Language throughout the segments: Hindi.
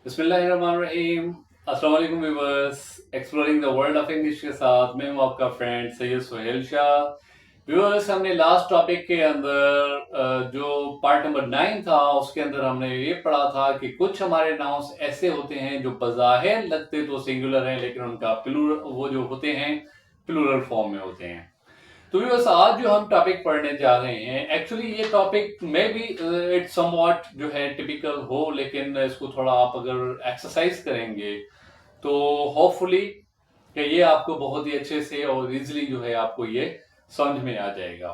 बिस्मिल्लाहिर्रहमानिर्रहीम। अस्सलाम वालेकुम viewers. Exploring the world of English के साथ मैं हूं आपका फ्रेंड सैयद सुहेल शाह। व्यूअर्स, हमने लास्ट टॉपिक के अंदर जो पार्ट नंबर 9 था उसके अंदर हमने ये पढ़ा था कि कुछ हमारे नाउन्स ऐसे होते हैं जो बज़ाहिर लगते तो सिंगुलर हैं लेकिन उनका प्लूरल वो जो होते हैं प्लूरल फॉर्म में होते हैं। तो बस आज जो हम टॉपिक पढ़ने जा रहे हैं, एक्चुअली ये टॉपिक में भी इट्स समवॉट जो है टिपिकल हो, लेकिन इसको थोड़ा आप अगर एक्सरसाइज करेंगे तो होपफुली कि ये आपको बहुत ही अच्छे से और इजीली जो है आपको ये समझ में आ जाएगा।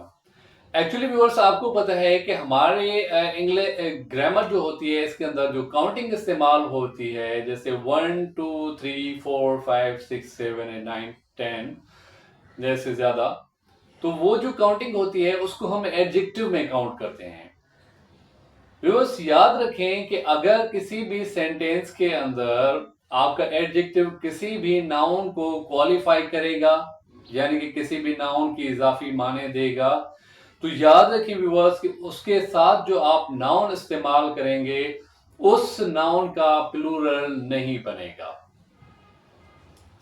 एक्चुअली व्यूअर्स, आपको पता है कि हमारे इंग्लिश ग्रामर जो होती है इसके अंदर जो काउंटिंग इस्तेमाल होती है, जैसे 1 2 3 4 5 6 7 8 9 10 जैसे ज्यादा, तो वो जो काउंटिंग होती है उसको हम एडजेक्टिव में काउंट करते हैं। व्यूअर्स, याद रखें कि अगर किसी भी सेंटेंस के अंदर आपका एडजेक्टिव किसी भी नाउन को क्वालिफाई करेगा, यानी कि किसी भी नाउन की इजाफी माने देगा, तो याद रखें व्यूअर्स कि उसके साथ जो आप नाउन इस्तेमाल करेंगे उस नाउन का प्लूरल नहीं बनेगा।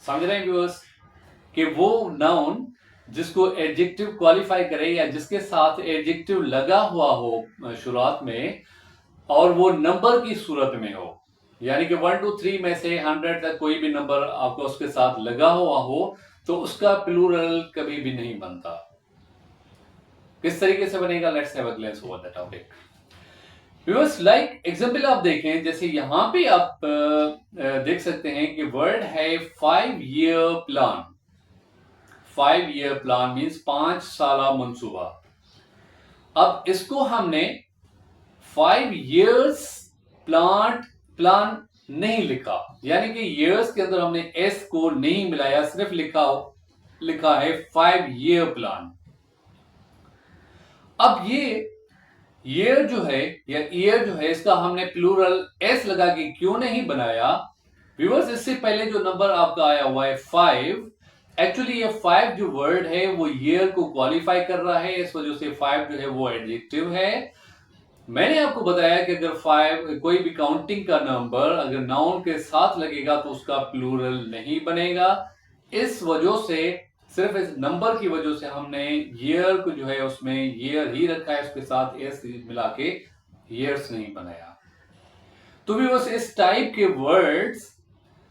समझ रहे हैं व्यूअर्स कि वो नाउन जिसको एडजेक्टिव क्वालिफाई करे या जिसके साथ एडजेक्टिव लगा हुआ हो शुरुआत में, और वो नंबर की सूरत में हो, यानी कि 1 2 3 में से 100 तक कोई भी नंबर आपको उसके साथ लगा हुआ हो, तो उसका प्लूरल कभी भी नहीं बनता। किस तरीके से बनेगा? Let's have a glens over the topic. Viewers, like example आप देखें, जैसे यहां पे आप देख सकते हैं कि वर्ड है 5 year plan. 5 year plan means 5 साला मंसूबा। अब इसको हमने 5 ईयर्स प्लान नहीं लिखा, यानी कि ईयर्स के अंदर हमने एस को नहीं मिलाया, सिर्फ लिखा है 5 ईयर प्लान। अब ये ईयर जो है या ईयर जो है इसका हमने प्लूरल एस लगा के क्यों नहीं बनाया? व्यूअर्स, इससे पहले जो नंबर आपका आया हुआ है 5, एक्चुअली ये 5 जो वर्ड है वो ईयर को क्वालिफाई कर रहा है, इस वजह से 5 जो है वो एडजेक्टिव है। मैंने आपको बताया कि अगर 5 कोई भी काउंटिंग का नंबर अगर नाउन के साथ लगेगा तो उसका प्लूरल नहीं बनेगा। इस वजह से, सिर्फ इस नंबर की वजह से हमने ईयर को जो है उसमें ईयर ही रखा है, उसके साथ एस मिला के ईयर्स नहीं बनाया। तो भी बस इस टाइप के वर्ड्स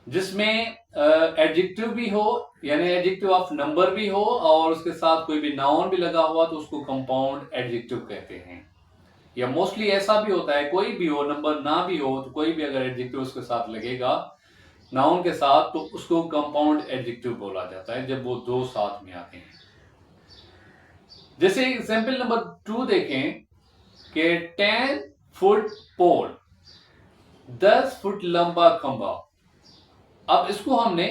जिसमें एडजेक्टिव भी हो, यानी एडजेक्टिव ऑफ नंबर भी हो और उसके साथ कोई भी नाउन भी लगा हुआ, तो उसको कंपाउंड एडजेक्टिव कहते हैं। या मोस्टली ऐसा भी होता है, कोई भी हो नंबर ना भी हो तो कोई भी अगर एडजेक्टिव उसके साथ लगेगा नाउन के साथ, तो उसको कंपाउंड एडजेक्टिव बोला जाता है जब वो दो साथ में आते हैं। जैसे एग्जांपल नंबर 2 देखें कि 10 फुट पोल, 10 फुट लंबा खंबा। अब इसको हमने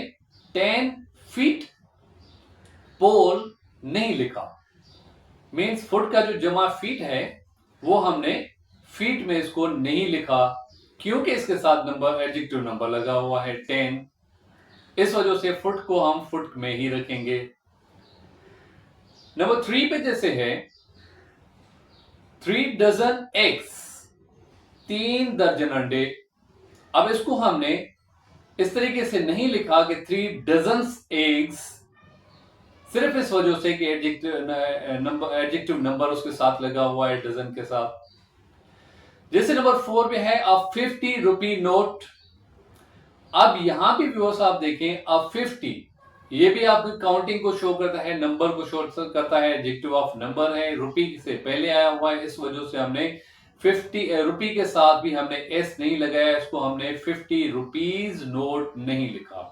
10 फीट पोल नहीं लिखा, मीन्स फुट का जो जमा फीट है वो हमने फीट में इसको नहीं लिखा, क्योंकि इसके साथ नंबर एडजेक्टिव नंबर लगा हुआ है 10। इस वजह से फुट को हम फुट में ही रखेंगे। नंबर 3 पे जैसे है 3 डजन एग्स, 3 दर्जन अंडे। अब इसको हमने इस तरीके से नहीं लिखा कि 3 डजन एग्स, सिर्फ इस वजह से कि एडजेक्टिव नंबर उसके साथ लगा हुआ है डजन के साथ। जैसे नंबर 4 पे है अ 50 रुपी नोट। अब यहां भी व्यूअर्स आप देखें अ 50, ये भी आपकी काउंटिंग को शो करता है, नंबर को शो करता है, एडजेक्टिव ऑफ नंबर है, रुपी से पहले आया हुआ है, इस वजह से हमने 50 रुपी के साथ भी हमने एस नहीं लगाया, इसको हमने 50 रुपीज नोट नहीं लिखा,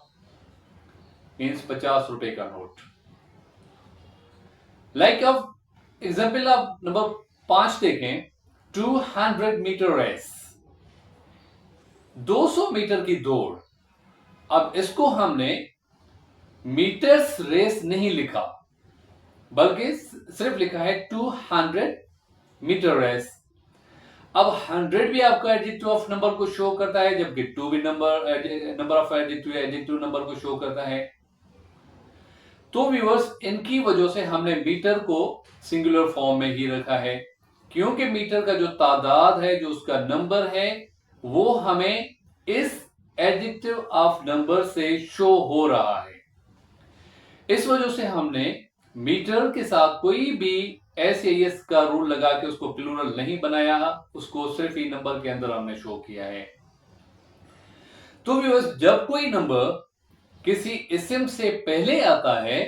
मीन्स 50 रुपए का नोट। लाइक अब एग्जाम्पल आप नंबर 5 देखें 200 मीटर रेस, 200 मीटर की दौड़। अब इसको हमने मीटर्स रेस नहीं लिखा, बल्कि सिर्फ लिखा है 200 मीटर रेस। अब 100 भी आपका एडजेक्टिव ऑफ नंबर को शो करता है, जबकि 2 भी नंबर ऑफ एडजेक्टिव नंबर को शो करता है। तो व्यूअर्स, इनकी वजह से हमने मीटर को सिंगुलर फॉर्म में ही रखा है, क्योंकि मीटर का जो तादाद है, जो उसका नंबर है, वो हमें इस एडजेक्टिव ऑफ नंबर से शो हो रहा है। इस वजह से हमने मीटर के साथ कोई भी एस का रूल लगा के उसको प्लूरल नहीं बनाया, उसको सिर्फ ई नंबर के अंदर हमने शो किया है। तो व्यूअर्स, जब कोई नंबर किसी इस्म से पहले आता है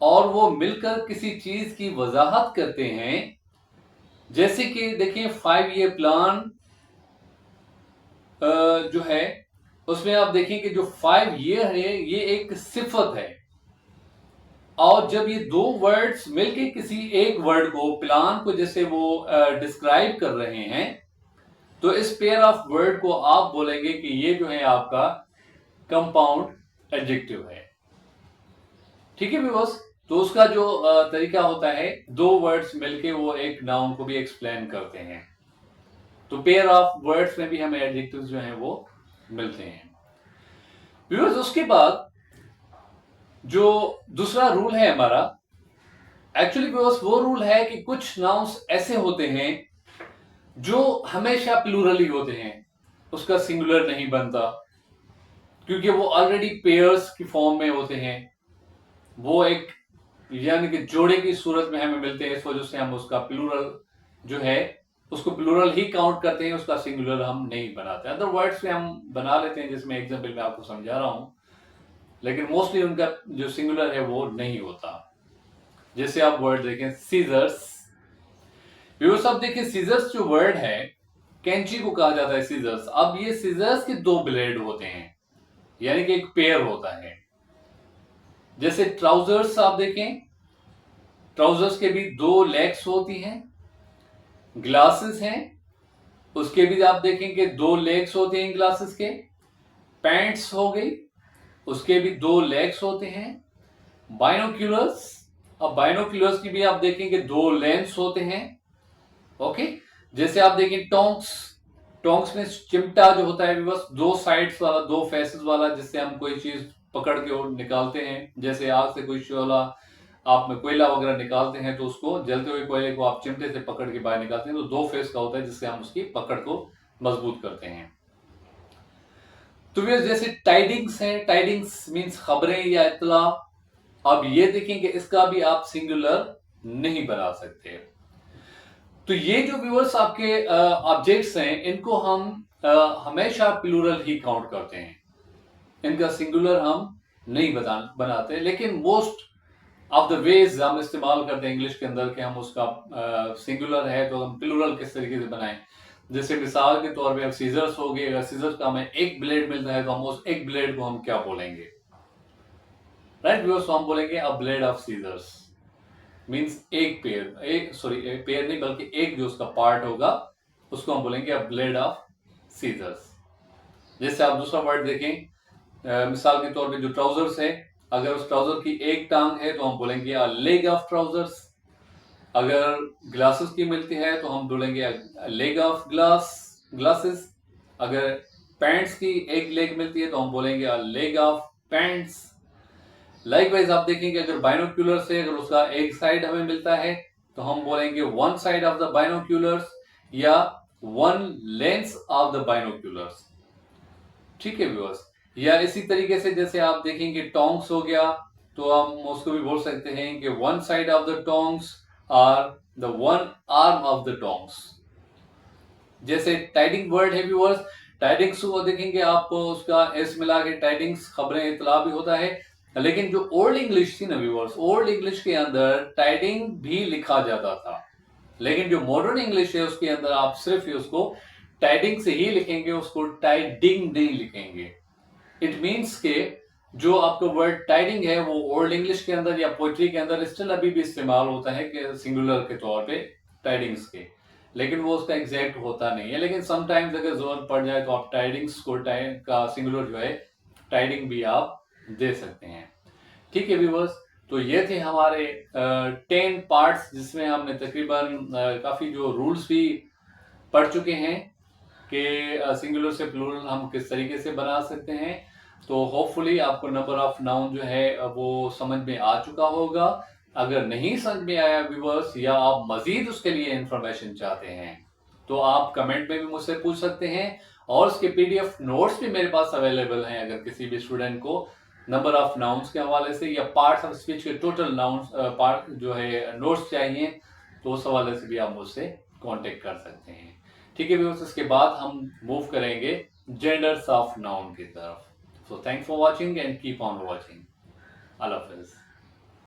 और वो मिलकर किसी चीज की वजाहत करते हैं, जैसे कि देखिए 5 ईयर प्लान जो है उसमें आप देखें कि जो 5 ईयर है ये एक सिफत है, और जब ये दो वर्ड्स मिलके किसी एक वर्ड को, प्लान को जैसे वो डिस्क्राइब कर रहे हैं, तो इस पेयर ऑफ वर्ड को आप बोलेंगे कि ये जो है आपका कंपाउंड एडजेक्टिव है। ठीक है व्यूअर्स, तो उसका जो तरीका होता है, दो वर्ड्स मिलके वो एक नाउन को भी एक्सप्लेन करते हैं। तो पेयर ऑफ वर्ड्स में भी हमें एडजेक्टिव्स जो हैं वो मिलते हैं व्यूअर्स। उसके बाद जो दूसरा रूल है हमारा, एक्चुअली व्यूअर्स वो रूल है कि कुछ नाउन्स ऐसे होते हैं जो हमेशा प्लूरल ही होते हैं, उसका सिंगुलर नहीं बनता, क्योंकि वो ऑलरेडी पेयर्स की फॉर्म में होते हैं, वो एक यानी कि जोड़े की सूरत में हमें मिलते हैं। इस वजह से हम उसका प्लूरल जो है उसको प्लूरल ही काउंट करते हैं, उसका सिंगुलर हम नहीं बनाते। अदर वर्ड्स में हम बना लेते हैं, जिसमें एग्जाम्पल मैं आपको समझा रहा हूं, लेकिन मोस्टली उनका जो सिंगुलर है वो नहीं होता। जैसे आप वर्ड देखें सीजर्स, व्यूअर्स आप देखिए सीजर्स जो वर्ड है, कैंची को कहा जाता है सीजर्स। अब ये सीजर्स के दो ब्लेड होते हैं, यानी कि एक पेयर होता है। जैसे ट्राउजर्स आप देखें, ट्राउजर्स के भी दो लेग्स होती हैं। ग्लासेस हैं, उसके भी आप देखें कि दो लेग्स होते हैं ग्लासेस के। पैंट्स हो गई, उसके भी दो लेग्स होते हैं। बाइनोक्यूलर्स, अब बाइनोक्यूलर्स की भी आप देखें कि दो लेंस होते हैं। ओके, जैसे आप देखें टोंक्स, टोंक्स में चिमटा जो होता है बस दो साइड्स वाला, दो फेसेस वाला, जिससे हम कोई चीज पकड़ के और निकालते हैं। जैसे आग से कोई शोला, आप में कोयला वगैरह निकालते हैं तो उसको जलते हुए कोयले को आप चिमटे से पकड़ के बाहर निकालते हैं, तो दो फेस का होता है जिससे हम उसकी पकड़ को मजबूत करते हैं। तो जैसे टाइडिंग्स है, टाइडिंग्स मींस खबरें या इत्तला। अब ये देखेंगे इसका भी आप सिंगुलर नहीं बना सकते। तो ये जो व्यूअर्स आपके ऑब्जेक्ट्स हैं, इनको हम हमेशा प्लूरल ही काउंट करते हैं, इनका सिंगुलर हम नहीं बनाते। लेकिन मोस्ट ऑफ द वेज हम इस्तेमाल करते हैं इंग्लिश के अंदर कि हम उसका सिंगुलर है तो हम प्लूरल किस तरीके से बनाएं। जैसे मिसाल के तौर पे अब सीजर्स हो गए, अगर सीजर्स का हमें एक ब्लेड मिलता है तो हम उस एक ब्लेड को हम क्या बोलेंगे, राइट व्यूअर्स? हम बोलेंगे a blade of scissors, means एक पेयर, एक पेयर नहीं बल्कि एक जो उसका पार्ट होगा उसको हम बोलेंगे अ ब्लेड ऑफ सीजर्स। जैसे आप दूसरा वर्ड देखें, मिसाल के तौर पे जो ट्राउजर्स है, अगर उस ट्राउजर की एक टांग है तो हम बोलेंगे अ लेग ऑफ ट्राउजर्स। अगर ग्लासेस की मिलती है तो हम बोलेंगे लेग ऑफ ग्लासेस। अगर पैंट्स की एक लेग मिलती है तो हम बोलेंगे a leg of pants. Likewise आप देखेंगे अगर बाइनोक्यूलर से अगर उसका एक साइड हमें मिलता है तो हम बोलेंगे one side of the binoculars या one lens of the binoculars. ठीक है व्यूअर्स, या इसी तरीके से जैसे आप देखेंगे टोंग्स हो गया तो हम उसको भी बोल सकते हैं कि one side of the tongs are the one arm of the tongs. जैसे टाइडिंग वर्ड है व्यूअर्स, टाइडिंग्स को देखेंगे आप उसका एस मिला के टाइडिंग्स खबरें इतला भी होता है। लेकिन जो ओल्ड इंग्लिश थी ना व्यूअर्स, ओल्ड इंग्लिश के अंदर टाइडिंग भी लिखा जाता था, लेकिन जो मॉडर्न इंग्लिश है उसके अंदर आप सिर्फ उसको टाइडिंग से ही लिखेंगे, उसको टाइडिंग नहीं लिखेंगे। इट मीन्स के जो आपका वर्ड टाइडिंग है वो ओल्ड इंग्लिश के अंदर या पोइट्री के अंदर स्टिल अभी भी इस्तेमाल होता है कि सिंगुलर के तौर पे टाइडिंग्स के, लेकिन वो उसका एग्जैक्ट होता नहीं है। लेकिन समटाइम्स अगर जरूरत पड़ जाए तो आप टाइडिंग्स को का सिंगुलर जो है टाइडिंग भी आप दे सकते हैं। ठीक है व्यूअर्स, तो ये थे हमारे 10 पार्ट्स जिसमें हमने तकरीबन काफी जो रूल्स भी पढ़ चुके हैं कि सिंगुलर से प्लूरल हम किस तरीके से बना सकते हैं। तो होपफुली आपको नंबर ऑफ नाउन जो है वो समझ में आ चुका होगा। अगर नहीं समझ में आया व्यूअर्स, या आप मजीद उसके लिए इंफॉर्मेशन चाहते हैं तो आप कमेंट में भी मुझसे पूछ सकते हैं, और उसके पीडीएफ नोट्स भी मेरे पास अवेलेबल हैं अगर किसी भी स्टूडेंट को नंबर ऑफ नाउन्स के हवाले से या पार्ट्स ऑफ स्पीच के टोटल नाउन्स पार्ट जो है नोट्स चाहिए, तो उस हवाले से भी आप मुझसे कांटेक्ट कर सकते हैं। ठीक है व्यूअर्स, इसके बाद हम मूव करेंगे जेंडर्स ऑफ नाउन की तरफ। So thanks for watching and keep on watching. अल्लाह हाफिज़।